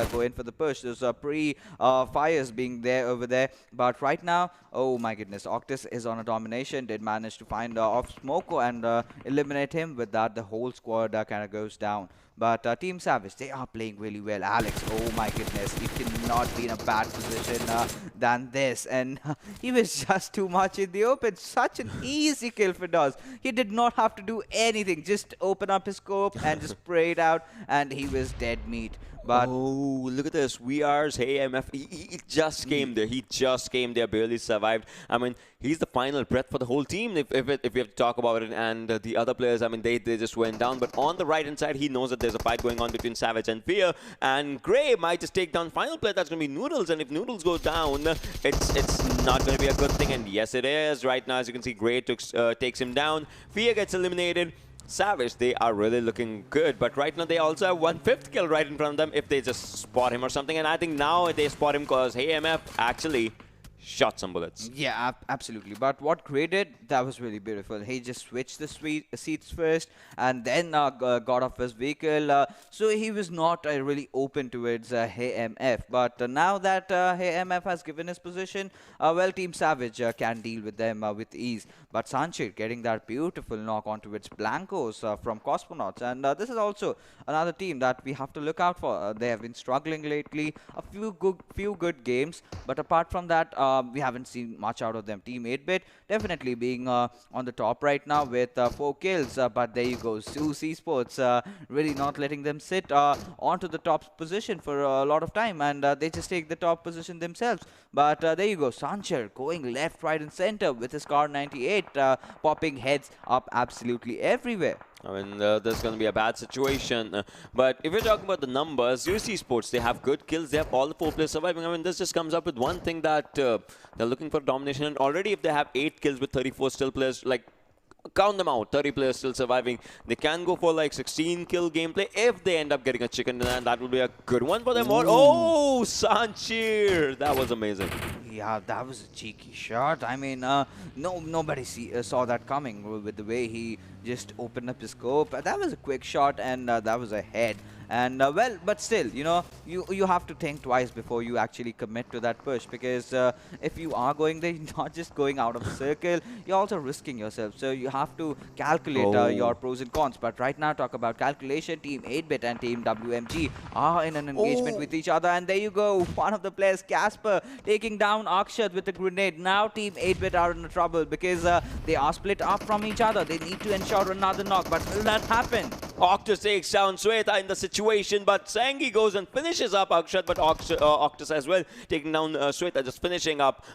go in for the push. There's pre-fires being there over there. But right now, oh my goodness, Octus is on a domination. Did manage to find off Smoko and eliminate him. With that, the whole squad kind of goes down. But Team Savage, they are playing really well. Alex, oh my goodness, he cannot be in a bad position than this. And he was just too much in the open. Such an easy kill for Dawes. He did not have to do anything. Just open up his scope and just spray it out. And he was dead meat. But oh, look at this. VR's AMF. He just came there. He just came there, barely survived. I mean, he's the final breath for the whole team, if we have to talk about it. And the other players, I mean, they just went down. But on the right-hand side, he knows that there's a fight going on between Savage and Fear. And Gray might just take down final player. That's going to be Noodles. And if Noodles go down, it's not going to be a good thing. And yes, it is. Right now, as you can see, Gray takes him down. Fear gets eliminated. Savage, they are really looking good, but right now they also have 1/5 kill right in front of them if they just spot him or something. And I think now they spot him because AMF actually shot some bullets. yeah, absolutely. But what Gray did, that was really beautiful. He just switched the seats first and then got off his vehicle. So he was not really open towards HMF. But now that HMF has given his position, well, Team Savage can deal with them with ease. But Sanchit getting that beautiful knock onto its Blancos from Cosmonauts. And this is also another team that we have to look out for. They have been struggling lately. A few good games. But apart from that, we haven't seen much out of them. Team 8-Bit definitely being on the top right now with 4 kills. But there you go. Zeus Esports really not letting them sit onto the top position for a lot of time. And they just take the top position themselves. But there you go. Sancher going left, right and center with his car 98 popping heads up absolutely everywhere. I mean, there's going to be a bad situation. But if you're talking about the numbers, UC Sports, they have good kills. They have all the 4 players surviving. I mean, this just comes up with one thing that they're looking for domination. And already if they have 8 kills with 34 still players, like, count them out, 30 players still surviving. They can go for like 16 kill gameplay if they end up getting a chicken, and that would be a good one for them. Or, oh, Sanchir! That was amazing. Yeah, that was a cheeky shot. I mean, nobody saw that coming with the way he just opened up his scope. That was a quick shot, and that was a head. And well, but still, you know, you have to think twice before you actually commit to that push, because if you are going there, you're not just going out of the circle, you're also risking yourself. So you have to calculate your pros and cons. But right now, talk about calculation. Team 8-Bit and Team WMG are in an engagement with each other. And there you go. One of the players, Casper, taking down Akshat with a grenade. Now Team 8-Bit are in trouble because they are split up from each other. They need to ensure another knock. But will that happen? Octus takes down Sweta in the situation, but Sangi goes and finishes up Akshat, but Octus as well taking down Sweta, just finishing up,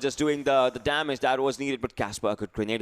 just doing the damage that was needed. But Casper, a good grenade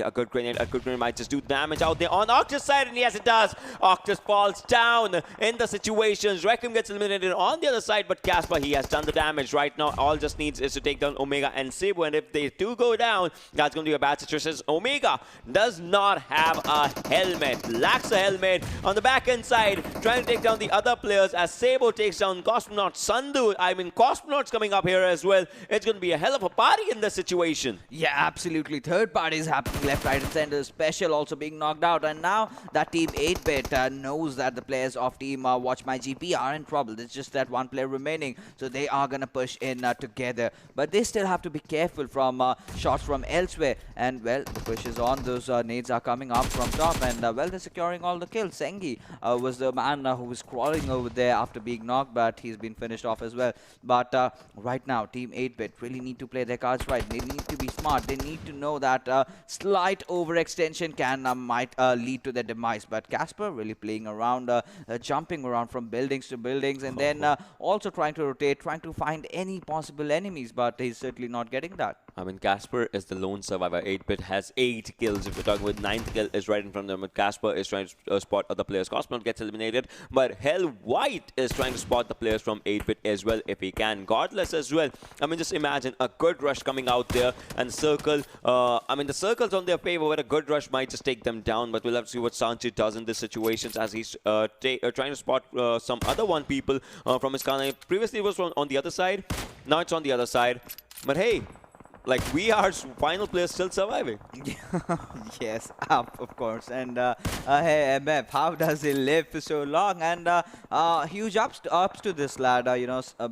might just do damage out there on Octus' side, and yes, it does. Octus falls down in the situations. Requiem gets eliminated on the other side, but Casper, he has done the damage right now. All just needs is to take down Omega and Cebu, and if they do go down, that's going to be a bad situation. Omega does not have a helmet, lacks a helmet. On the back end side, trying to take down the other players as Sabo takes down Cosmonaut. Sandu, I mean, Cosmonaut's coming up here as well. It's going to be a hell of a party in this situation. Yeah, absolutely. Third parties happening left, right, and center. Special also being knocked out. And now that Team 8-Bit knows that the players of Team Watch My GP are in trouble. There's just that one player remaining. So they are going to push in together. But they still have to be careful from shots from elsewhere. And, well, the push is on. Those nades are coming up from top. And, well, they're securing all the kills. Sengi was the man who was crawling over there after being knocked, but he's been finished off as well. But right now, Team 8-Bit really need to play their cards right. They need to be smart. They need to know that slight overextension might lead to their demise. But Casper really playing around, jumping around from buildings to buildings, and then also trying to rotate, trying to find any possible enemies, but he's certainly not getting that. I mean, Casper is the lone survivor. 8-Bit has 8 kills. If you're talking about 9th kill is right in front of them, but Casper is trying to spot other players. Cosmonaut gets eliminated, but Hell White is trying to spot the players from 8-Bit as well if he can. Godless as well. I mean, just imagine a good rush coming out there, and the circle, I mean, the circle's on their favor, where a good rush might just take them down, but we'll have to see what Sanchi does in these situations as he's trying to spot some other people from his corner. Previously it was on the other side, now it's on the other side, but hey, Like, we are final players still surviving. Yes, of course. And hey, MF, how does he live for so long? And huge ups to this lad,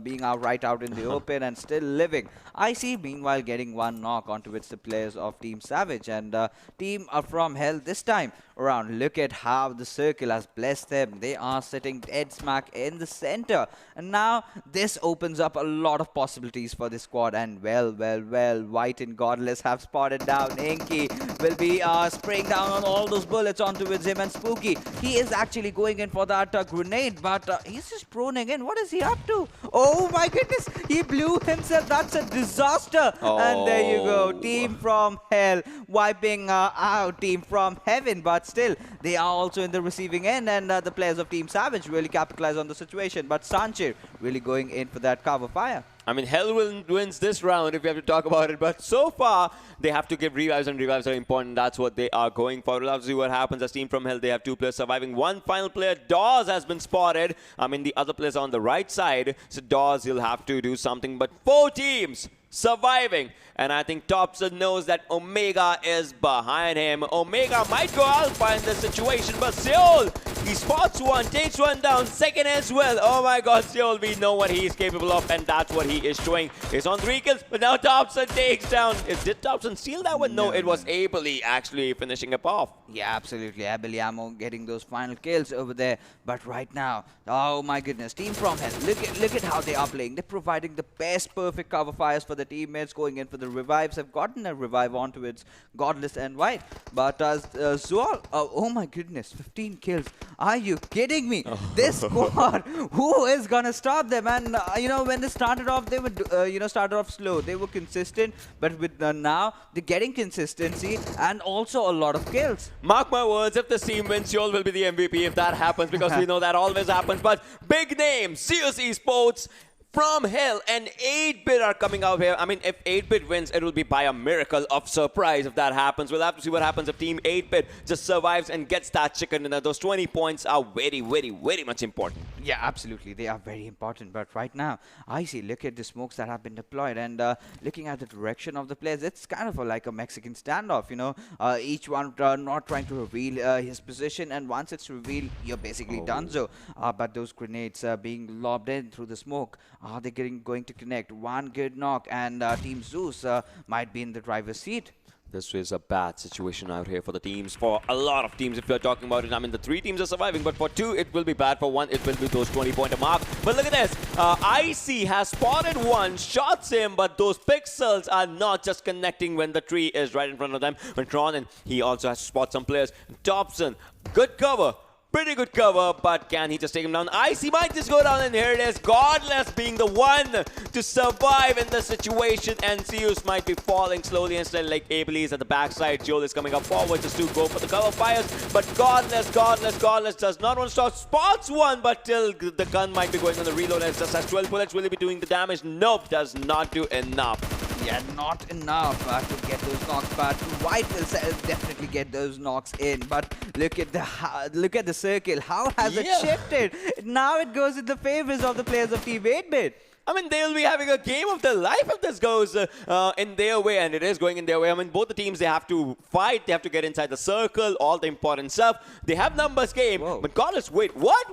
being out right out in the open and still living. I see, meanwhile, getting one knock onto it's the players of Team Savage and Team from Hell this time around. Look at how the circle has blessed them. They are sitting dead smack in the center. And now this opens up a lot of possibilities for this squad. And well, White and Godless have spotted down. Inky will be spraying down on all those bullets onto him, and Spooky. He is actually going in for that grenade, but he's just proning in. What is he up to? Oh my goodness, he blew himself. That's a disaster. And there you go. Team from Hell wiping out Team from Heaven, but still, they are also in the receiving end, and the players of Team Savage really capitalize on the situation. But Sanchir really going in for that cover fire. I mean, Hell wins this round if we have to talk about it. But so far, they have to give revives, and revives are important. That's what they are going for. We'll have to see what happens as Team from Hell. They have 2 players surviving. One final player, Dawes, has been spotted. I mean, the other players are on the right side. So Dawes, he'll have to do something. But 4 teams surviving. And I think Thompson knows that Omega is behind him. Omega might go alpha in this situation, but Seoul, he spots one, takes one down, second as well. Oh my god, Seoul, we know what he is capable of, and that's what he is showing. He's on 3 kills, but now Thompson takes down. Did Thompson steal that one? No, it was Abely actually finishing it off. Yeah, absolutely. Abely Ammo getting those final kills over there. But right now, oh my goodness, Team from Hell, look at how they are playing. They're providing the best perfect cover fires for the teammates, going in for the revives. Have gotten a revive onto its Godless and White. But Zual, oh my goodness, 15 kills. Are you kidding me? This squad, who is gonna stop them? And when they started off, they were started off slow. They were consistent, but with now they're getting consistency and also a lot of kills. Mark my words, if this team wins, Seoul will be the MVP if that happens, because we know that always happens. But big name, CS Esports from Hell and 8-Bit are coming out here. I mean, if 8-Bit wins, it will be by a miracle of surprise if that happens. We'll have to see what happens if Team 8-Bit just survives and gets that chicken dinner. Those 20 points are very, very, very much important. Yeah, absolutely. They are very important. But right now, I see, look at the smokes that have been deployed, and looking at the direction of the players, it's kind of like a Mexican standoff, each one not trying to reveal his position, and once it's revealed, you're basically done so. But those grenades being lobbed in through the smoke, are they going to connect? One good knock, and Team Zeus might be in the driver's seat. This is a bad situation out here for the teams, for a lot of teams if you're talking about it. I mean, the 3 teams are surviving, but for 2, it will be bad. For 1, it will be those 20-pointer mark. But look at this. IC has spotted one, shots him, but those pixels are not just connecting when the tree is right in front of them. When drawn in, he also has to spot some players. Dobson, good cover. Pretty good cover, but can he just take him down? IC might just go down, and here it is. Godless being the one to survive in this situation, and Zeus might be falling slowly instead, like Abely is at the backside. Joel is coming up forward just to go for the cover fires, but Godless does not want to stop. Spots one, but till the gun might be going on the reload, and it just has 12 bullets. Will he be doing the damage? Nope, does not do enough. Yeah, not enough to get those knocks, but White will definitely get those knocks in. But look at the circle. How has it shifted? Now it goes in the favors of the players of Team 8-Bit. I mean, they'll be having a game of their life if this goes in their way, and it is going in their way. I mean, both the teams, they have to fight, they have to get inside the circle, all the important stuff. They have numbers game, but Godless, wait, what?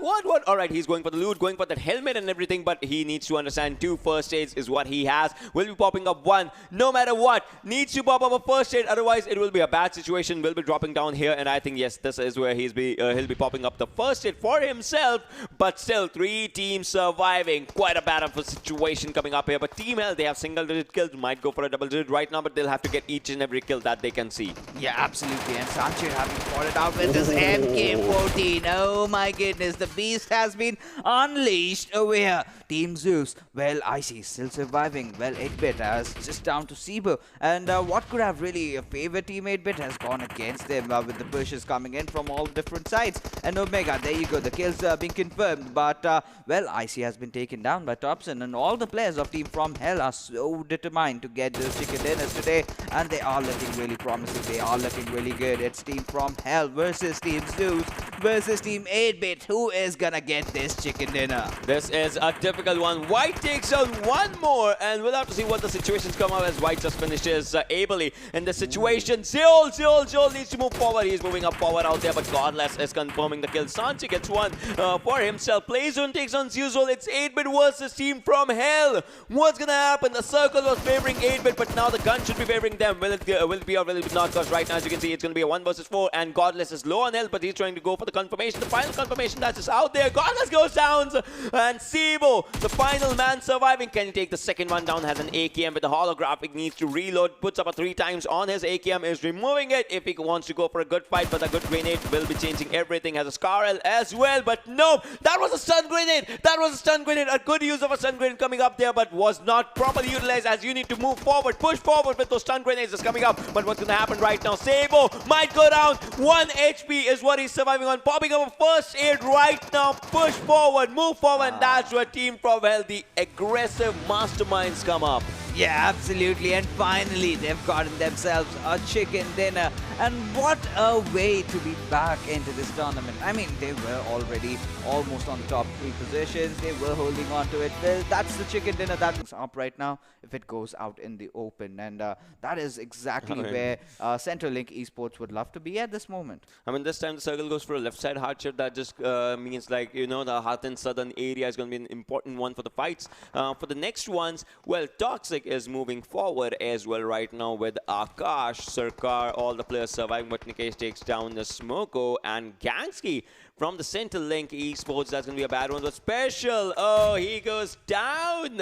All right, he's going for the loot, going for that helmet and everything, but he needs to understand 2 first aids is what he has. Will be popping up 1, no matter what. Needs to pop up a first aid, otherwise it will be a bad situation. Will be dropping down here, and I think, yes, this is where he'll be popping up the first aid for himself, but still 3 teams surviving. Quite a bad situation coming up here, but Team Hell, they have single-digit kills, might go for a double-digit right now, but they'll have to get each and every kill that they can see. Yeah, absolutely, and Sanchir having spotted out with his MK14. Oh my goodness, the beast has been unleashed over here. Team Zeus, well, IC still surviving. Well, 8-Bit is just down to Cebu, and what could have really favored Team 8-Bit has gone against them with the pushes coming in from all different sides. And Omega, there you go, the kills being confirmed, but well, IC has been taken down by Thompson, and all the players of Team From Hell are so determined to get those chicken dinners today, and they are looking really promising. They are looking really good. It's Team From Hell versus Team Zeus versus Team 8-Bit. Who is gonna get this chicken dinner? This is a difficult one. White takes on one more, and we'll have to see what the situations come up as White just finishes ably in the situation. Zeol needs to move forward. He's moving up forward out there, but Godless is confirming the kill. Sanchi gets one for himself. Playzone takes on Zeuzol. It's 8-Bit versus Team From Hell. What's gonna happen? The circle was favoring 8-Bit, but now the gun should be favoring them. Will it be or will it not? Because right now, as you can see, it's gonna be a 1 versus 4, and Godless is low on health, but he's trying to go for the confirmation. The final confirmation that's just out there. Godless goes down, and Sibo, the final man surviving. Can he take the second one down? Has an AKM with the holographic, needs to reload, puts up a 3 times on his AKM, is removing it if he wants to go for a good fight, but a good grenade will be changing everything. Has a Scarl as well, but no, that was a stun grenade. That was a stun grenade. A good use of a stun grenade coming up there, but was not properly utilized, as you need to move forward, push forward with those stun grenades that's coming up. But what's going to happen right now? Sabo might go down. 1 HP is what he's surviving on. Popping up a first aid right now. Push forward, move forward, and that's where Team From Hell, the aggressive masterminds, come up. Yeah, absolutely. And finally, they've gotten themselves a chicken dinner. And what a way to be back into this tournament. I mean, they were already almost on the top 3 positions. They were holding on to it. Well, that's the chicken dinner that's up right now if it goes out in the open. And that is exactly where Centrelink Esports would love to be at this moment. I mean, this time the circle goes for a left side hardship. That just means, like, you know, the Hathin southern area is going to be an important one for the fights. For the next ones, well, Toxic is moving forward as well right now with Akash, Sarkar, all the players surviving, but Nikesh takes down the Smoko, and Gansky from the Centrelink Esports. That's going to be a bad one. But Special, oh, he goes down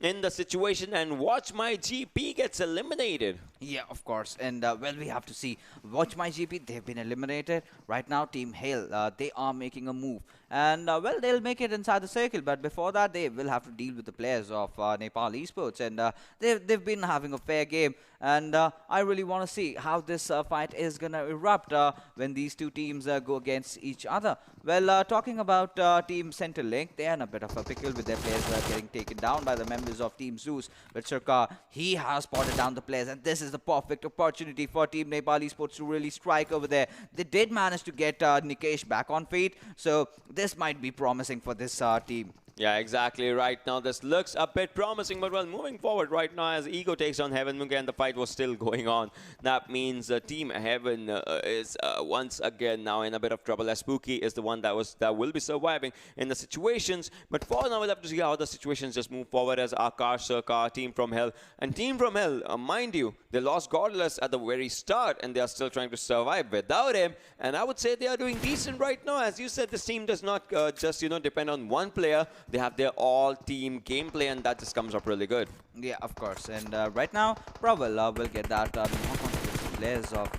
in the situation, and Watch My GP gets eliminated. Yeah, of course. And, well, we have to see. Watch My GP, they've been eliminated. Right now, Team Hale, they are making a move. And, well, they'll make it inside the circle. But before that, they will have to deal with the players of Nepal Esports. And they've been having a fair game. And I really want to see how this fight is going to erupt when these two teams go against each other. Well, talking about Team Centrelink, they are in a bit of a pickle with their players getting taken down by the members of Team Zeus. But Sarkar, he has spotted down the players, and this is the perfect opportunity for Team Nepal Esports to really strike over there. They did manage to get Nikesh back on feet, so this might be promising for this team. Yeah, exactly. Right now, this looks a bit promising, but well, moving forward right now as Ego takes on Heaven, again, the fight was still going on. That means Team Heaven is once again now in a bit of trouble, as Spooky is the one that will be surviving in the situations. But for now, we'll have to see how the situations just move forward as Akash, Sarkar, Team From Hell. And Team From Hell, mind you, they lost Godless at the very start, and they are still trying to survive without him. And I would say they are doing decent right now. As you said, this team does not just, you know, depend on one player. They have their all-team gameplay, and that just comes up really good. Yeah, of course. And right now, Praval will get that knock on the players of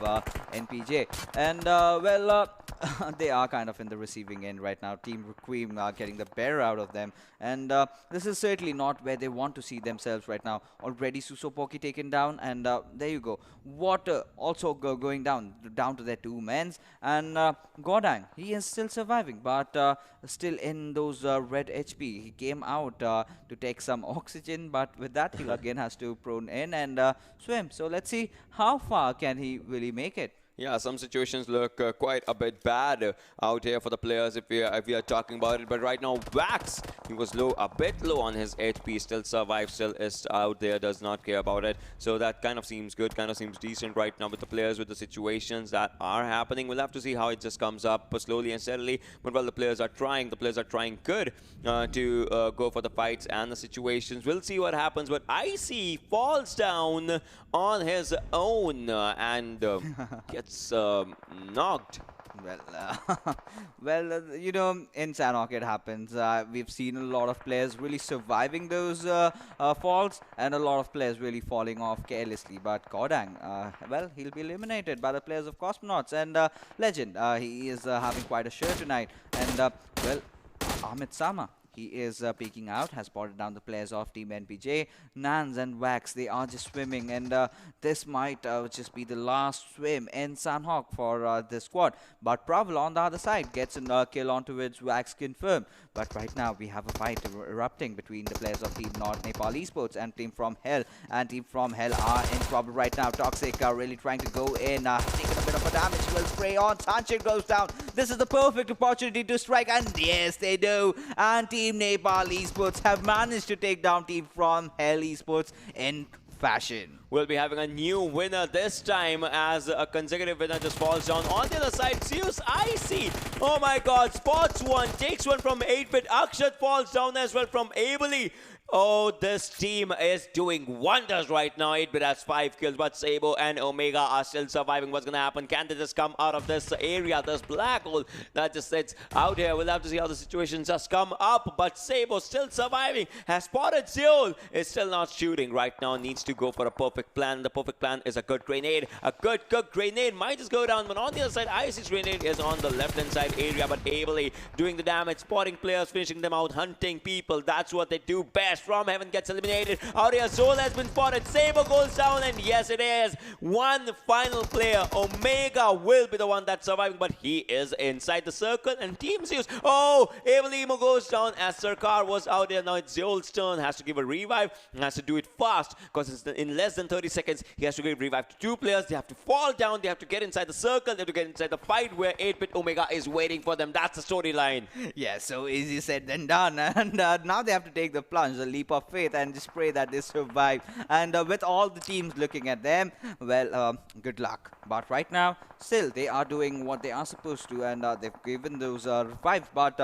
NPJ. And, well, they are kind of in the receiving end right now. Team Requiem are getting the bear out of them. And this is certainly not where they want to see themselves right now. Already Susopoki taken down, and there you go. Water also going down to their 2 men's. And Godang, he is still surviving, but still in those red HP. He came out to take some oxygen, but with that, he again has to prone in and swim. So let's see how far can he really make it. Yeah, some situations look quite a bit bad out here for the players if we are talking about it. But right now, Wax, he was a bit low on his HP, still survives, still is out there, does not care about it. So that kind of seems good, kind of seems decent right now with the players, with the situations that are happening. We'll have to see how it just comes up slowly and steadily. But while the players are trying good to go for the fights and the situations. We'll see what happens. But Icy falls down on his own and gets knocked. Well, you know, in Sanhok it happens. We've seen a lot of players really surviving those falls, and a lot of players really falling off carelessly. But Kodang, well, he'll be eliminated by the players of Cosmonauts. And Legend, he is having quite a show tonight. And, well, Amit Sama, He is peeking out, has spotted down the players of Team NPJ. Nans and Wax, they are just swimming, and this might just be the last swim in Sanhok for this squad. But Pravel on the other side gets a kill onto its Wax confirmed. But right now we have a fight erupting between the players of Team North Nepal Esports and Team from Hell. And Team from Hell are in trouble right now. Toxic are really trying to go in, taking a bit of a damage. Will spray on. Sanchit goes down. This is the perfect opportunity to strike, and yes, they do. And Team Nepal Esports have managed to take down Team from Hell Esports in fashion. We'll be having a new winner this time as a consecutive winner just falls down. On the other side, Zeus Icy. Oh my god, spots one, takes one from 8-bit. Akshat falls down as well from Abely. Oh, this team is doing wonders right now. 8-bit has 5 kills, but Sabo and Omega are still surviving. What's going to happen? Can they just come out of this area, this black hole that just sits out here? We'll have to see how the situation just come up, but Sabo still surviving. Has spotted Zeol. Is still not shooting right now. Needs to go for a perfect plan. The perfect plan is a good grenade. A good grenade might just go down, but on the other side, Icy's grenade is on the left-hand side area, but Abely doing the damage, spotting players, finishing them out, hunting people. That's what they do best. From Heaven gets eliminated. Out here, Zol has been spotted. Saber goes down, and yes, it is. One final player. Omega will be the one that's surviving, but he is inside the circle. And Team Zeus. Oh, Evelimo goes down as Sarkar was out there. Now it's Zol's turn. Has to give a revive. Has to do it fast because it's in less than 30 seconds. He has to give revive to 2 players. They have to fall down. They have to get inside the circle. They have to get inside the fight where 8-bit Omega is waiting for them. That's the storyline. Yeah, so easy said than done. And now they have to take the plunge, the leap of faith, and just pray that they survive. And with all the teams looking at them, well, good luck. But right now, still, they are doing what they are supposed to, and they've given those revives. But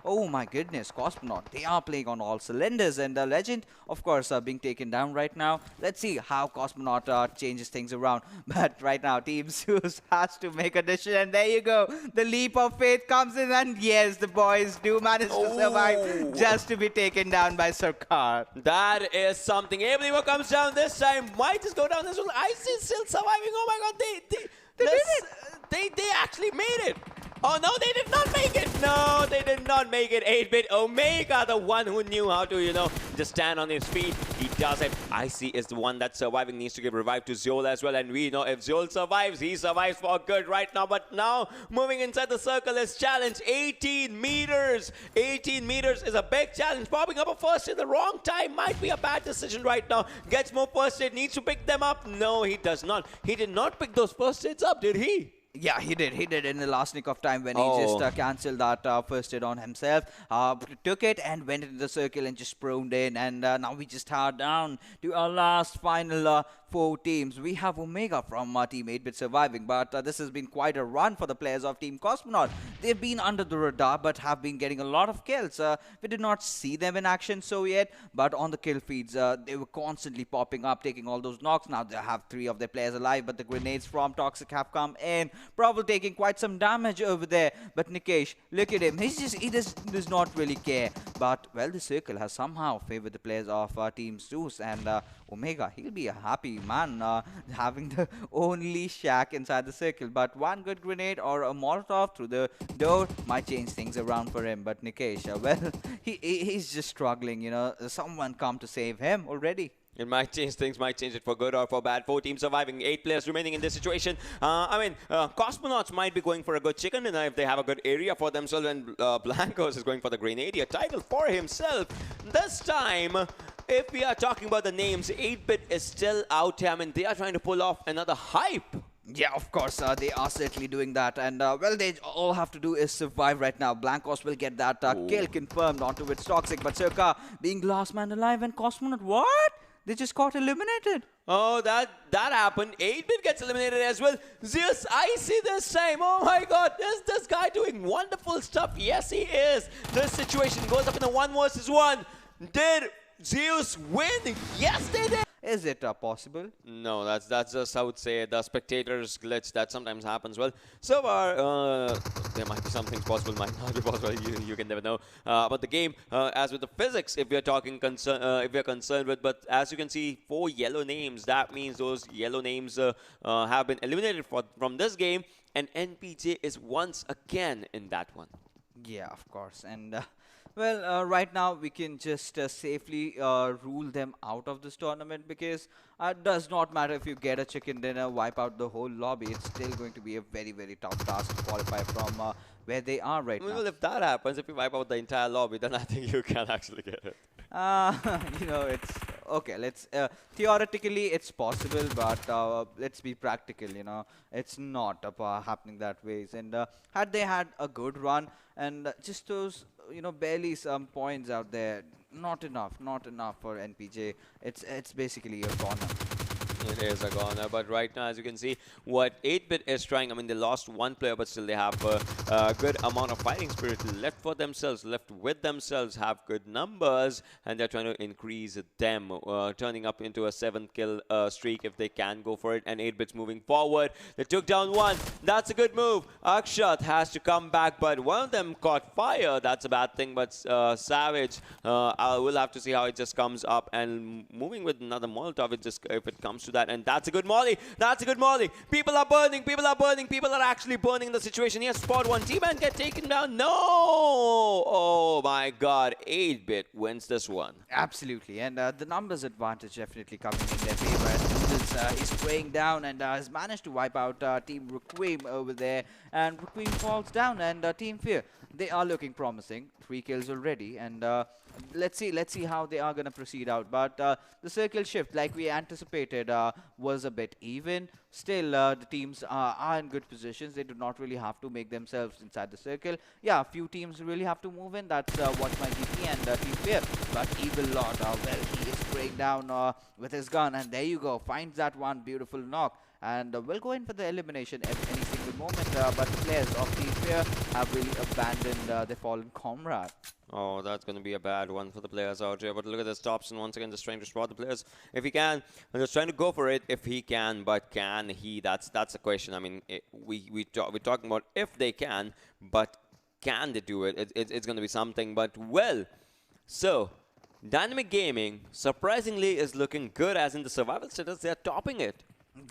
oh my goodness, Cosmonaut, they are playing on all cylinders, and Legend, of course, being taken down right now. Let's see how Cosmonaut changes things around. But right now, Team Zeus has to make a decision, and there you go. The leap of faith comes in, and yes, the boys do manage to survive just to be taken down by Sarkar. That is something. Abelimo comes down this time. Might just go down as well. Ice is still surviving. Oh my god, They did it. They actually made it. Oh no, they did not make it. No, they did not make it. 8-bit Omega, the one who knew how to, just stand on his feet. He does it. Icy is the one that's surviving. Needs to give revive to Zeol as well. And we know if Zeol survives, he survives for good right now. But now, moving inside the circle is challenge. 18 meters. 18 meters is a big challenge. Popping up a first in the wrong time might be a bad decision right now. Gets more first aid. Needs to pick them up. No, he does not. He did not pick those first aids up, did he? Yeah, he did. He did in the last nick of time when he just cancelled that first hit on himself. Took it and went into the circle and just proned in. And now we just are down to our last final 4 teams. We have Omega from Team 8-bit surviving, but this has been quite a run for the players of Team Cosmonaut. They've been under the radar, but have been getting a lot of kills. We did not see them in action so yet, but on the kill feeds, they were constantly popping up, taking all those knocks. Now they have 3 of their players alive, but the grenades from Toxic have come in. Probably taking quite some damage over there. But Nikesh, look at him. He does not really care. But, well, the circle has somehow favored the players of Team Zeus, and Omega, he'll be a happy man having the only shack inside the circle. But one good grenade or a Molotov through the door might change things around for him. But Nikesh, well, he's just struggling, Someone come to save him already. It might change things, might change it for good or for bad. 4 teams surviving, 8 players remaining in this situation. Cosmonauts might be going for a good chicken dinner if they have a good area for themselves, and Blancos is going for the Grenadier title for himself. This time, if we are talking about the names, 8-bit is still out here. I mean, they are trying to pull off another hype. Yeah, of course, they are certainly doing that. And, well, they all have to do is survive right now. Blancos will get that kill confirmed onto its Toxic. But Circa being last man alive, and Cosmonaut, what? They just got eliminated. Oh, that happened. 8-bit gets eliminated as well. Zeus Icy this time. Oh my god, is this guy doing wonderful stuff? Yes, he is. This situation goes up in a 1 versus 1. Did Zeus win? Yes, they did. Is it possible? No, that's just, I would say, the spectators glitch that sometimes happens. Well, so far, there might be some things possible, might not be possible. You can never know. But the game, as with the physics, if we are talking if we are concerned with, but as you can see, 4 yellow names. That means those yellow names have been eliminated from this game, and NPJ is once again in that one. Yeah, of course. And Well, right now we can just safely rule them out of this tournament because it does not matter if you get a chicken dinner, wipe out the whole lobby. It's still going to be a very, very tough task to qualify from where they are right now. Well, if that happens, if you wipe out the entire lobby, then I think you can actually get it. It's okay. Let's theoretically it's possible, but let's be practical. It's not happening that ways. And had they had a good run and just those, barely some points out there, not enough for NPJ. It's basically a corner. It is a goner, but right now, as you can see, what 8-Bit is trying, I mean, they lost one player, but still they have a good amount of fighting spirit left for themselves, left with themselves, have good numbers, and they're trying to increase them, turning up into a 7-kill streak if they can go for it, and 8-Bit's moving forward. They took down one. That's a good move. Akshat has to come back, but one of them caught fire. That's a bad thing, but Savage, I will have to see how it just comes up, and moving with another Molotov, if it comes to that, and that's a good molly. That's a good molly. People are burning. People are burning. People are actually burning the situation. Yes, spot one. T-Man get taken down. No! Oh my God. 8-Bit wins this one. Absolutely, and the numbers advantage definitely coming in their favor as Noodles is spraying down and has managed to wipe out Team Requiem over there, and Requiem falls down, and Team Fear, they are looking promising. 3 kills already, and let's see how they are going to proceed out. But the circle shift, like we anticipated, was a bit even. Still, the teams are in good positions. They do not really have to make themselves inside the circle. Yeah, a few teams really have to move in. That's Watch My GP and Team Fear. But Evil Lord, well, he is spraying down with his gun, and there you go. Finds that one beautiful knock. And we'll go in for the elimination any single moment. But the players of Team Fear have really abandoned their fallen comrade. Oh, that's going to be a bad one for the players out here. But look at this, Thompson once again just trying to spot the players if he can. And just trying to go for it if he can. But can he? That's the question. I mean, we're talking about if they can, but can they do it? It's going to be something. But, well, so Dynamic Gaming, surprisingly, is looking good. As in the survival status, they're topping it.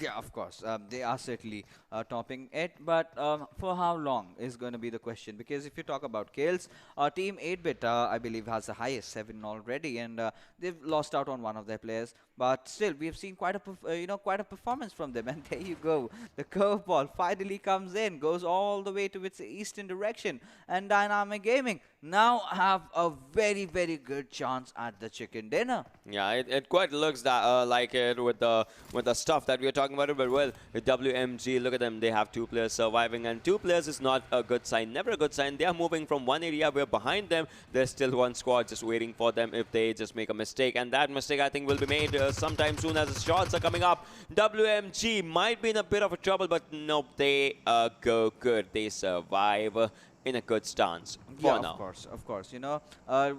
Yeah, of course. They are certainly topping it, but for how long is going to be the question? Because if you talk about kills, Team 8-Bit, I believe, has the highest 7 already, and they've lost out on one of their players. But still, we've seen quite a performance from them, and there you go. The curveball finally comes in, goes all the way to its eastern direction, and Dynamic Gaming now have a very, very good chance at the chicken dinner. Yeah, it quite looks that like it with the stuff that we are talking about it. But well, with WMG, look at them. They have 2 players surviving, and 2 players is not a good sign. Never a good sign. They are moving from one area where behind them there's still one squad just waiting for them if they just make a mistake, and that mistake I think will be made sometime soon as the shots are coming up. WMG might be in a bit of a trouble, but nope, they go good. They survive in a good stance for now. Of course.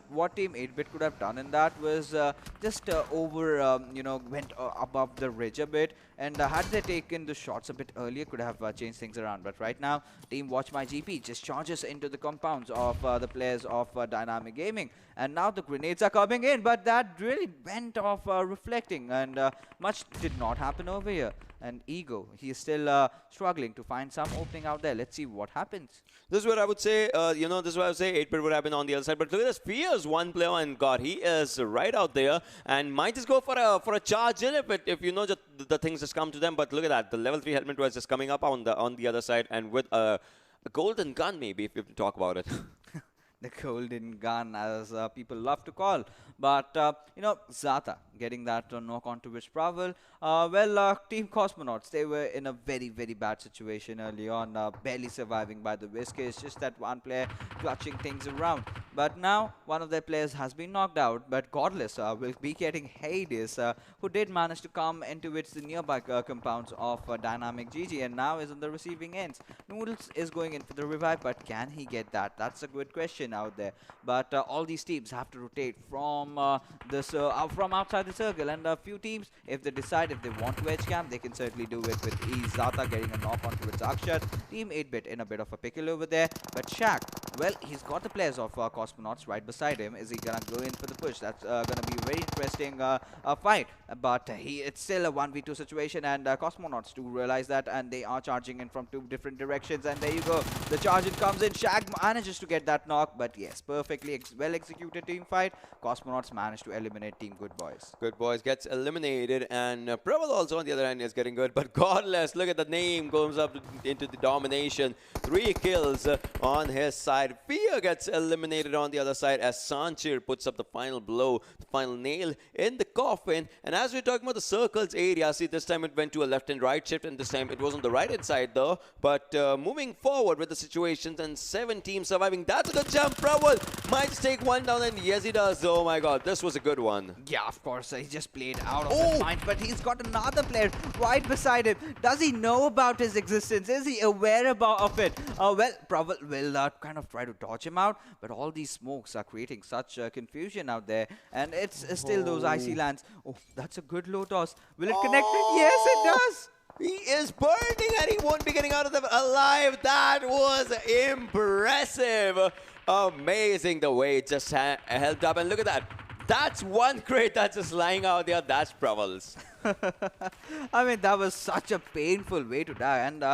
What Team 8-Bit could have done in that was just went above the ridge a bit, and had they taken the shots a bit earlier, could have changed things around. But right now, Team Watch My GP just charges into the compounds of the players of Dynamic Gaming, and now the grenades are coming in, but that really went off reflecting, and much did not happen over here. And Ego, he is still struggling to find some opening out there. Let's see what happens. This is what I would say, this is what I would say 8-Bit would have been on the other side. But look at this, Fear's one player, and God, he is right out there, and might just go for a charge in it, if just the things just come to them. But look at that, the level 3 helmet was just coming up on the other side, and with a golden gun maybe, if you talk about it. The golden gun, as people love to call. But, Zata getting that knock onto his Prowl. Team Cosmonauts, they were in a very, very bad situation early on, barely surviving by the whiskers. Just that one player clutching things around. But now, one of their players has been knocked out, but Godless will be getting Hades, who did manage to come into the nearby compounds of Dynamic GG, and now is on the receiving ends. Noodles is going in for the revive, but can he get that? That's a good question out there. But all these teams have to rotate from from outside the circle, and a few teams, if they decide if they want to edge camp, they can certainly do it with ease. Zata getting a knock onto its Akshat. Team 8-Bit in a bit of a pickle over there, but Shaq well, he's got the players of Cosmonauts right beside him. Is he gonna go in for the push? That's gonna be a very interesting fight. But it's still a 1v2 situation, and Cosmonauts do realize that, and they are charging in from two different directions. And there you go. The charge in comes in. Shag manages to get that knock, but yes, perfectly well executed team fight. Cosmonauts managed to eliminate Team Good Boys. Good Boys gets eliminated, and Preval also on the other end is getting good. But Godless, look at the name, goes up into the domination. 3 kills on his side. Fia gets eliminated on the other side as Sanchir puts up the final blow, the final nail in the coffin. And as we're talking about the circles area, see, this time it went to a left and right shift, and this time it was on the right hand side though. But moving forward with the situations, and 7 teams surviving. That's a good jump. Preval might take one down, and yes, he does. Oh my god, this was a good one. Yeah, of course, he just played out of his mind, but he's got another player right beside him. Does he know about his existence? Is he aware of it? Well, Preval will kind of try to dodge him out, but all these smokes are creating such confusion out there, and it's still those icy lands. Oh, that's a good low toss. Will it connect it? Yes, it does. He is burning, and he won't be getting out of them alive. That was impressive. Amazing the way it just held up. And look at that. That's one crate that's just lying out there. That's Preval's. I mean, that was such a painful way to die, and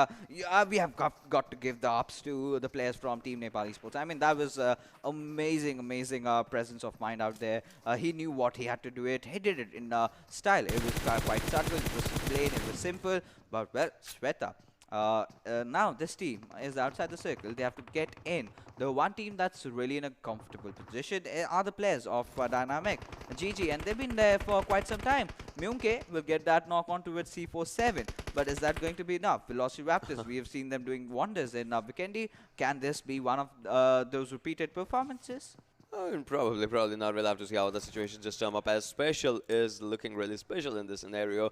we have got to give the ups to the players from Team Nepal Esports. I mean, that was amazing presence of mind out there. He knew what he had to do it. He did it in style. It was quite subtle, it was plain, it was simple, but well, Sweta. Now this team is outside the circle. They have to get in. The one team that's really in a comfortable position are the players of Dynamic GG, and they've been there for quite some time. Pmco will get that knock onto its C47, but is that going to be enough? Velociraptors, we have seen them doing wonders in Vikendi. Can this be one of those repeated performances? Probably not. We'll have to see how the situation just turn up, as Special is looking really special in this scenario.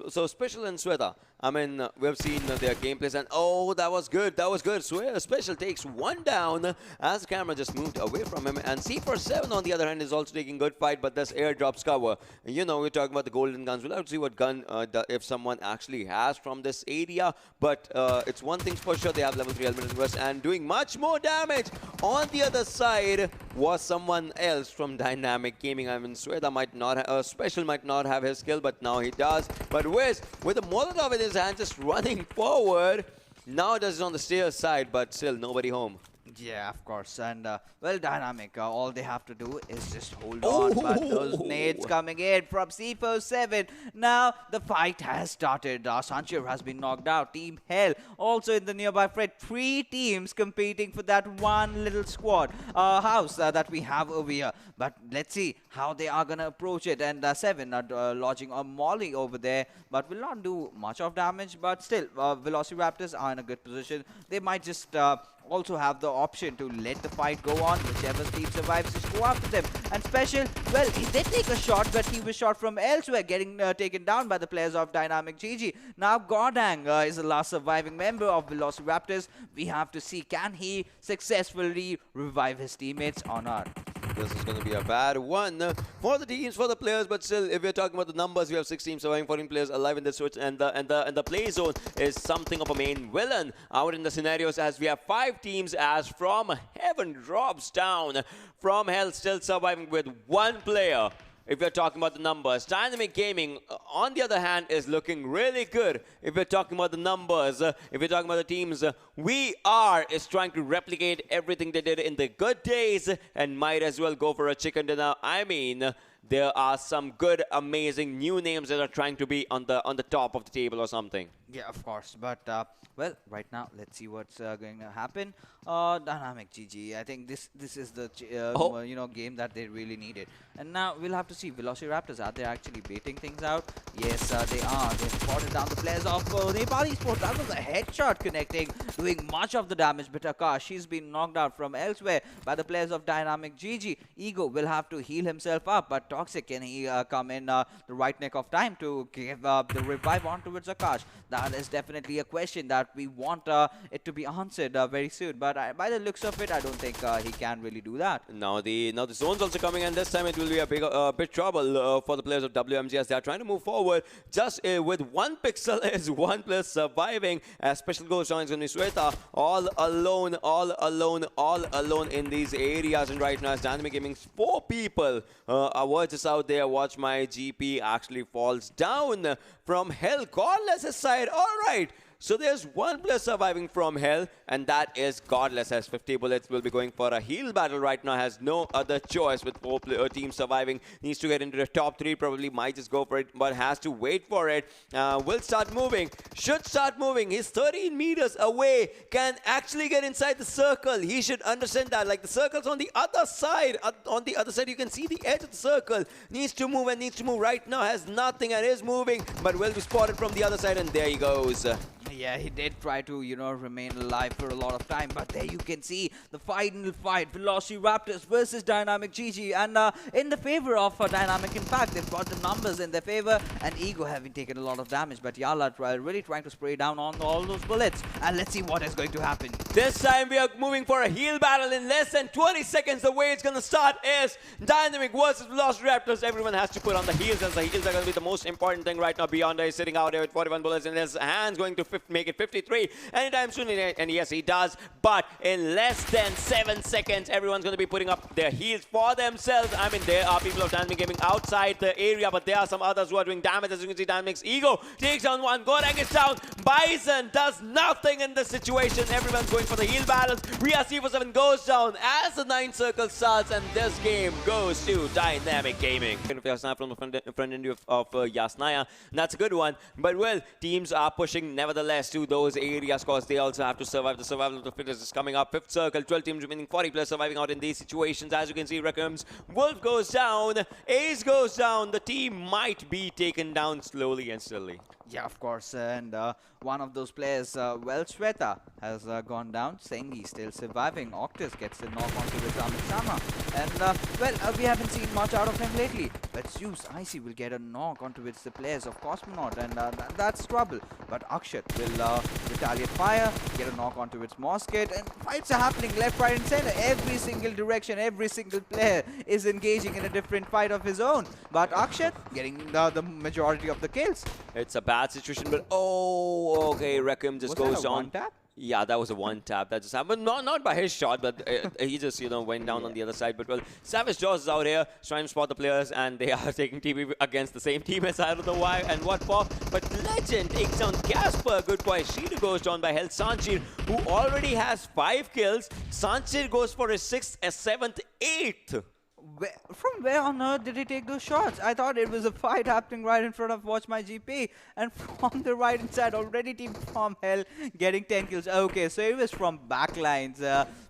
So Special and Sweta, I mean, we've seen their gameplays, and oh, that was good. That was good. Special takes one down as the camera just moved away from him. And C47 on the other hand is also taking good fight, but this airdrops cover. You know, we're talking about the golden guns. We'll have to see what gun if someone actually has from this area. But it's one thing for sure, they have level 3 element inverse and doing much more damage. On the other side was someone else from Dynamic Gaming. I mean, Sweta might not, Special might not have his skill, but now he does. But Wiz, with a Molotov in his hand, just running forward. Now does it on the stairs side, but still nobody home. Yeah, of course. And, well, Dynamic, all they have to do is just hold on. But those nades coming in from C47. Now, the fight has started. Sanchir has been knocked out. Team Hell also in the nearby fight. 3 teams competing for that one little squad house that we have over here. But let's see how they are going to approach it. And 7 are lodging a molly over there, but will not do much of damage. But still, Velociraptors are in a good position. They might just also have the option to let the fight go on. Whichever team survives, just go after them. And Special, well, he did take a shot, but he was shot from elsewhere, getting taken down by the players of Dynamic GG. Now Godang is the last surviving member of Velociraptors. We have to see, can he successfully revive his teammates or not? This is going to be a bad one for the teams, for the players, but still, if we're talking about the numbers, we have 6 teams surviving, 14 players alive in the switch, and the play zone is something of a main villain out in the scenarios, as we have 5 teams as From Heaven drops down. From Hell still surviving with 1 player. If we're talking about the numbers, Dynamic Gaming, on the other hand, is looking really good. If we're talking about the numbers, if we're talking about the teams, is trying to replicate everything they did in the good days and might as well go for a chicken dinner. I mean, there are some good, amazing new names that are trying to be on the top of the table or something. Yeah, of course. But, well, right now, let's see what's going to happen. Dynamic GG. I think this is the you know, game that they really needed. And now we'll have to see Velociraptors. Are they actually baiting things out? Yes, they are. They've spotted down the players of Nepal Esports. That was a headshot connecting, doing much of the damage. But Akash, she's been knocked out from elsewhere by the players of Dynamic GG. Ego will have to heal himself up, but but Toxic, can he come in the right nick of time to give the revive on towards Akash? That is definitely a question that we want it to be answered very soon. But by the looks of it, I don't think he can really do that. Now the zone's also coming, and this time it will be a bit trouble for the players of WMG as they are trying to move forward. Just with one pixel is one player surviving. Special Ghost joins on Sweta, all alone in these areas. And right now, as Dynamic Gaming's 4 people are just out there. Watch my GP actually falls down from Hell. Godless aside, all right. So there's one player surviving from Hell, and that is Godless. Has 50 bullets, will be going for a heal battle right now. Has no other choice with 4 teams surviving. Needs to get into the top 3, probably might just go for it, but has to wait for it. Will start moving, should start moving. He's 13 meters away, can actually get inside the circle. He should understand that. Like, the circle's on the other side. On the other side, you can see the edge of the circle. Needs to move and needs to move right now. Has nothing and is moving, but will be spotted from the other side, and there he goes. Yeah, he did try to, remain alive for a lot of time, but there you can see the final fight, Velocity Raptors versus Dynamic GG, and in the favor of Dynamic. In fact, they've got the numbers in their favor, and Ego having taken a lot of damage, but Yala really trying to spray down on all those bullets, and let's see what is going to happen. This time we are moving for a heal battle in less than 20 seconds. The way it's going to start is Dynamic versus Velocity Raptors. Everyone has to put on the heals, as the heals are going to be the most important thing right now. Beyond is sitting out there with 41 bullets in his hands, going to make it 53 anytime soon, and yes, he does. But in less than 7 seconds, everyone's going to be putting up their heals for themselves. I mean, there are people of Dynamic Gaming outside the area, but there are some others who are doing damage. As you can see, Dynamic's Ego takes down one, Gorang is down, Bison does nothing in this situation. Everyone's going for the heal battles. Rhea C47 goes down as the 9 circle starts, and this game goes to Dynamic Gaming. Yasnaya from the front end of Yasnaya, that's a good one. But well, teams are pushing nevertheless to those areas, because they also have to survive. The survival of the fittest is coming up. 5th circle, 12 teams remaining, 40 players surviving out in these situations. As you can see, Reckham's Wolf goes down, Ace goes down. The team might be taken down slowly and slowly. Yeah, of course, and one of those players, Sweta, has gone down. Sengi still surviving. Octus gets the knock onto the Sama. And, we haven't seen much out of him lately. But Zeus, Icy will get a knock onto the players of Cosmonaut, and that's trouble. But Akshat will retaliate fire, get a knock onto its Mosket, and fights are happening left, right, and center. Every single direction, every single player is engaging in a different fight of his own. But Akshat getting the majority of the kills. It's a bad situation, but oh, okay, Reckham just goes on. One tap? Yeah, that was a one tap that just happened. Not by his shot, but he just, went down on the other side. But well, Savage Jaws is out here trying to spot the players, and they are taking TP against the same team as I don't know why and what for. But Legend takes down Casper. Good point. Sheeta goes down by Health Sanchir, who already has 5 kills. Sanchir goes for his 6th, 7th, 8th. From where on earth did he take those shots? I thought it was a fight happening right in front of Watch My GP, and from the right hand side, already Team from Hell getting 10 kills. Okay, so it was from backlines.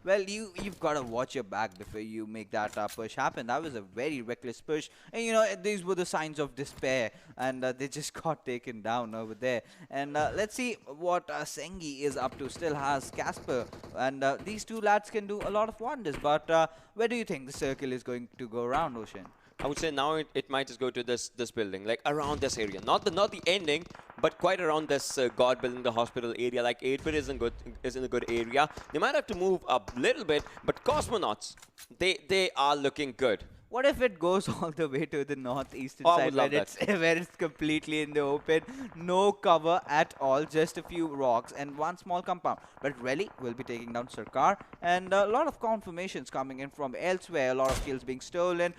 Well, you've got to watch your back before you make that push happen. That was a very reckless push, and these were the signs of despair, and they just got taken down over there. And let's see what Sengi is up to. Still has Casper, and these two lads can do a lot of wonders. But where do you think the circle is going to go around, Ocean? I would say now it might just go to this building, like around this area. Not the ending, but quite around this God building, the hospital area. Like 8-bit is in a good area. They might have to move a little bit, but Cosmonauts, they are looking good. What if it goes all the way to the northeastern Oh, I side would love where it's completely in the open, no cover at all, just a few rocks and one small compound. But Relly will be taking down Sarkar, and a lot of confirmations coming in from elsewhere, a lot of kills being stolen.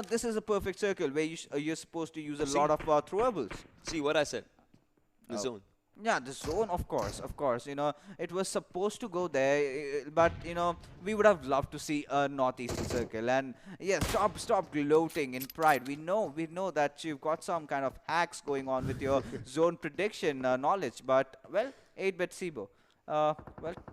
This is a perfect circle where you're supposed to use a lot of throwables. See what I said? The zone. Yeah, the zone, of course. It was supposed to go there, but, we would have loved to see a northeastern circle. And, yeah, stop gloating in pride. We know that you've got some kind of hacks going on with your zone prediction knowledge, but, well, 8-bit Sibo. well,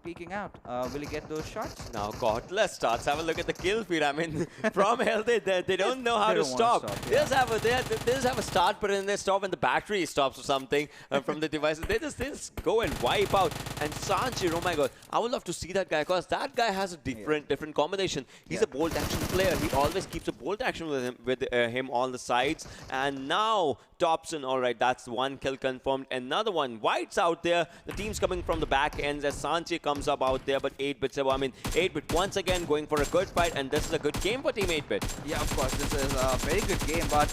peeking out. Will he get those shots? Now, God, let's have a look at the kill feed. I mean, from hell, they don't know how They to don't wanna stop. stop, They yeah. just have a start button and they stop when the battery stops or something from the devices. They just go and wipe out. And Sanchir, oh my God, I would love to see that guy because that guy has a different combination. He's a bolt action player. He always keeps a bolt action with him on the sides. And now Dobson, all right, that's one kill confirmed. Another one. White's out there. The team's coming from the back ends as Sanchir comes up out there. But 8-bit, I mean, 8-bit once again going for a good fight. And this is a good game for Team 8-bit. Yeah, of course, this is a very good game, but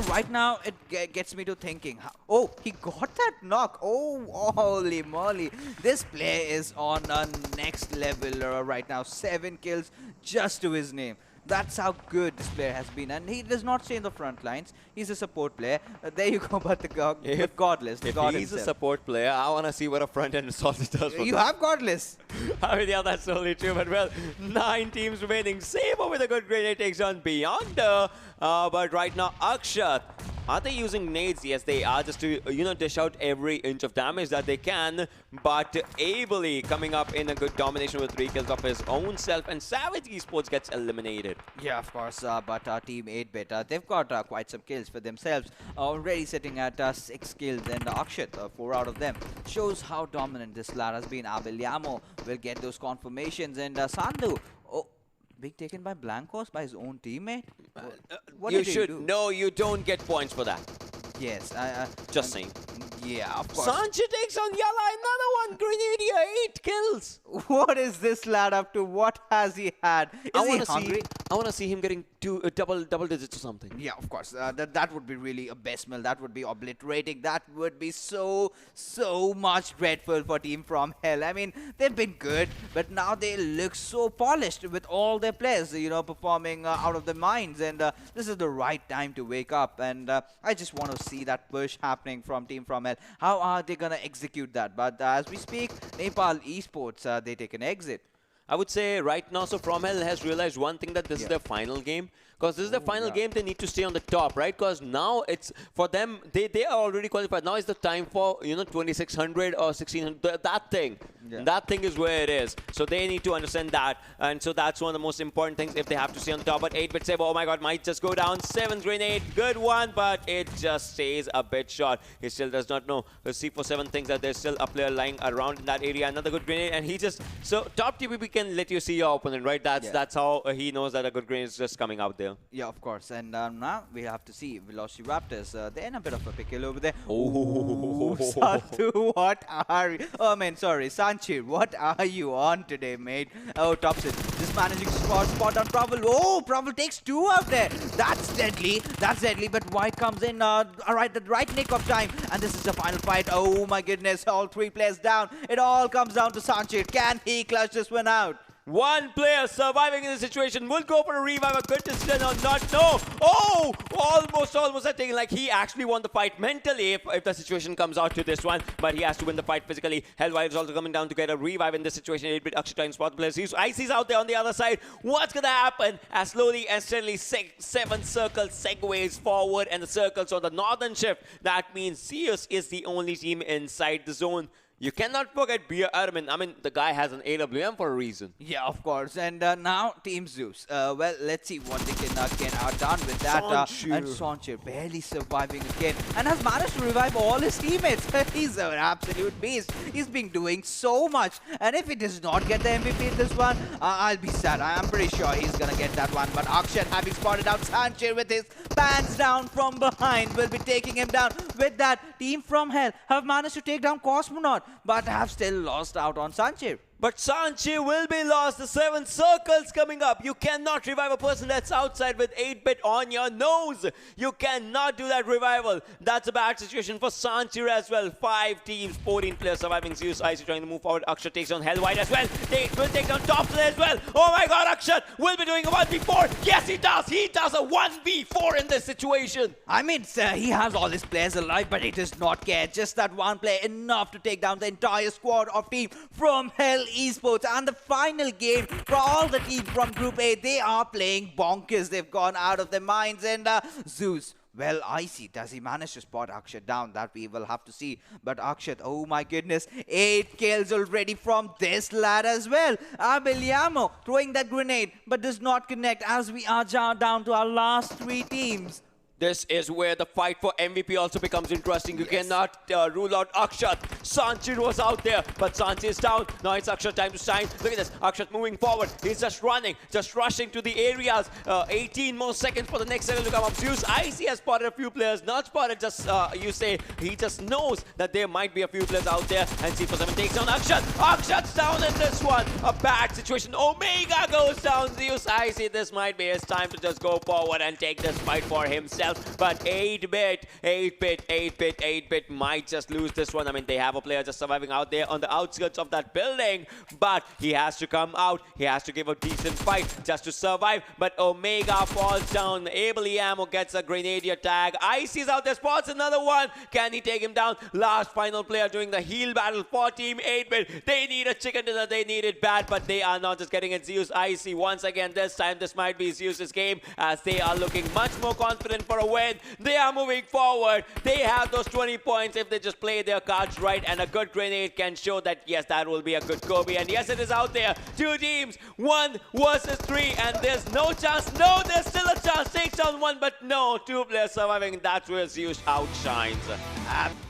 right now it gets me to thinking. Oh, he got that knock. Oh, holy moly! This player is on a next level right now. 7 kills just to his name. That's how good this player has been, and he does not stay in the front lines. He's a support player. There you go, but with Godless, the If God he's a himself. support player, I want to see what a front-end assault does for You them. have Godless. I mean, yeah, that's totally true. But well, 9 teams remaining. Saber with a good grenade takes on Beyonder. But right now, Akshat. Are they using nades? Yes, they are, just to, dish out every inch of damage that they can. But ably coming up in a good domination with 3 kills of his own self. And Savage Esports gets eliminated. Yeah, of course, but Team 8-bit, they've got quite some kills for themselves. Already sitting at 6 kills, and Akshat, 4 out of them. Shows how dominant this lad has been. Abelyamo will get those confirmations, and Sandhu, being taken by Blancos by his own teammate? What You did he should do? know you don't get points for that. Yes, Just saying. yeah, of course. Sanchir takes on Yala, another one. Grenadier, 8 kills. What is this lad up to? What has he had? Is he hungry? I want to see him getting double digits or something. Yeah, of course. That would be really abysmal. That would be obliterating. That would be so much dreadful for Team From Hell. I mean, they've been good, but now they look so polished with all their players, performing out of their minds. And this is the right time to wake up. And I just want to see that push happening from Team From Hell. How are they going to execute that? But as we speak, Nepal Esports, they take an exit. I would say right now, so From Hell has realized one thing, that this is their final game. Because this is the final game, they need to stay on the top, right? Because now it's, for them, they are already qualified. Now is the time for, 2600 or 1600, that thing. Yeah. That thing is where it is. So they need to understand that. And so that's one of the most important things if they have to stay on the top. But 8-bit Saber, oh my God, might just go down. 7th grenade, good one, but it just stays a bit short. He still does not know. The C47 thinks that there's still a player lying around in that area. Another good grenade, and he just, so top TPP can let you see your opponent, right? That's how he knows that a good grenade is just coming out there. Yeah, of course. And now we have to see Velociraptors. They're in a bit of a pickle over there. Oh, Sandhu, what are you? Oh, man, sorry. Sanchir, what are you on today, mate? Oh, Topson, just managing to spot on Provel. Oh, Provel takes 2 out there. That's deadly. That's deadly. But White comes in at the right nick of time. And this is the final fight. Oh, my goodness. All 3 players down. It all comes down to Sanchir. Can he clutch this one out? One player surviving in the situation will go for a revive. A good decision or not? No. Oh, almost I think like he actually won the fight mentally if the situation comes out to this one. But he has to win the fight physically. Hellwire is also coming down to get a revive in this situation. 8-bit Akshay trying to spot the players. Icy's out there on the other side. What's going to happen? As slowly and steadily 7 circles segues forward, and the circles on the northern shift. That means Zeus is the only team inside the zone. You cannot forget Beer Ermin. I mean, the guy has an AWM for a reason. Yeah, of course. And now Team Zeus. Well, let's see what they can get done with that. And Sanchir barely surviving again and has managed to revive all his teammates. He's an absolute beast. He's been doing so much. And if he does not get the MVP in this one, I'll be sad. I'm pretty sure he's going to get that one. But Akshat, having spotted out Sanchir with his pants down from behind, will be taking him down. With that, Team From Hell have managed to take down Cosmonaut, but have still lost out on Sanchir. But Sanchir will be lost. The 7 circles coming up. You cannot revive a person that's outside with 8-bit on your nose. You cannot do that revival. That's a bad situation for Sanchir as well. 5 teams, 14 players surviving. Zeus Icy trying to move forward. Akshat takes on Hellwhite as well. They will take down Thompson as well. Oh my God, Akshat will be doing a 1v4. Yes, he does. He does a 1v4 in this situation. I mean, he has all his players alive, but he does not care. Just that one player enough to take down the entire squad of Team From Hell Esports. And the final game for all the teams from Group A, they are playing bonkers. They've gone out of their minds. And Zeus Well, Icy, does he manage to spot Akshat down? That we will have to see. But Akshat, oh my goodness, 8 kills already from this lad as well. Abeliamo throwing that grenade, but does not connect as we are down to our last 3 teams. This is where the fight for MVP also becomes interesting. You Yes. cannot rule out Akshat. Sanchin was out there, but Sanchin is down. Now it's Akshat time to shine. Look at this. Akshat moving forward. He's just running, just rushing to the areas. 18 more seconds for the next second to come up. Zeus Icy has spotted a few players. Not spotted, just you say. He just knows that there might be a few players out there. And C47 takes down Akshat. Akshat's down in this one. A bad situation. Omega goes down. Zeus Icy, this might be his time to just go forward and take this fight for himself. But 8-bit might just lose this one. I mean, they have a player just surviving out there on the outskirts of that building. But he has to come out. He has to give a decent fight just to survive. But Omega falls down. Abeliamo gets a Grenadier tag. Icy's out there, spots another one. Can he take him down? Last final player doing the heal battle for Team 8-bit. They need a chicken dinner. They need it bad, but they are not just getting it. Zeus Icy once again. This time, this might be Zeus's game as they are looking much more confident for a win. They are moving forward. They have those 20 points if they just play their cards right, and a good grenade can show that yes, that will be a good Kobe. And yes, it is out there. 2 teams, 1 versus 3, and there's no chance. No, there's still a chance. Takes down 1, but no, 2 players surviving. That's where Zeus outshines.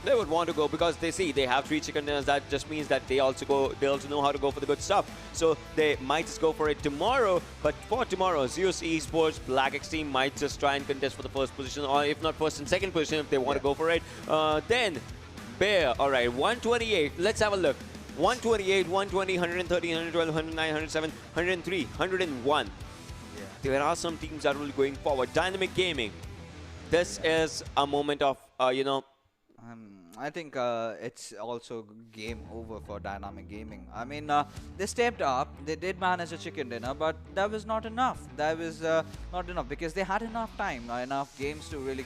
They would want to go because they see they have 3 chicken dinners. That just means that they also know how to go for the good stuff. So they might just go for it tomorrow. But for tomorrow, Zeus Esports, Black X team might just try and contest for the first position, or if not first and second position, if they want to go for it. Then Bear, all right, 128. Let's have a look. 128, 120, 130, 112, 109, 107, 103, 101. Yeah. There are some teams that will be going forward. Dynamic Gaming. This is a moment of, I think it's also game over for Dynamic Gaming. I mean, they stepped up, they did manage a chicken dinner, but that was not enough. That was not enough because they had enough time, enough games to really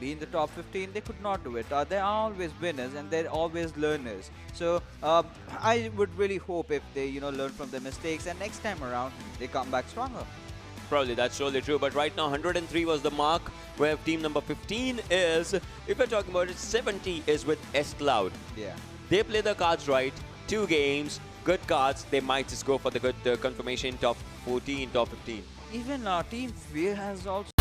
be in the top 15. They could not do it. They are always winners and they're always learners. So I would really hope if they, learn from their mistakes and next time around they come back stronger. Probably, that's totally true. But right now, 103 was the mark where team number 15 is. If we're talking about it, 70 is with S-Cloud. Yeah. They play their cards right. 2 games, good cards. They might just go for the good confirmation top 14, top 15. Even Team Fear has also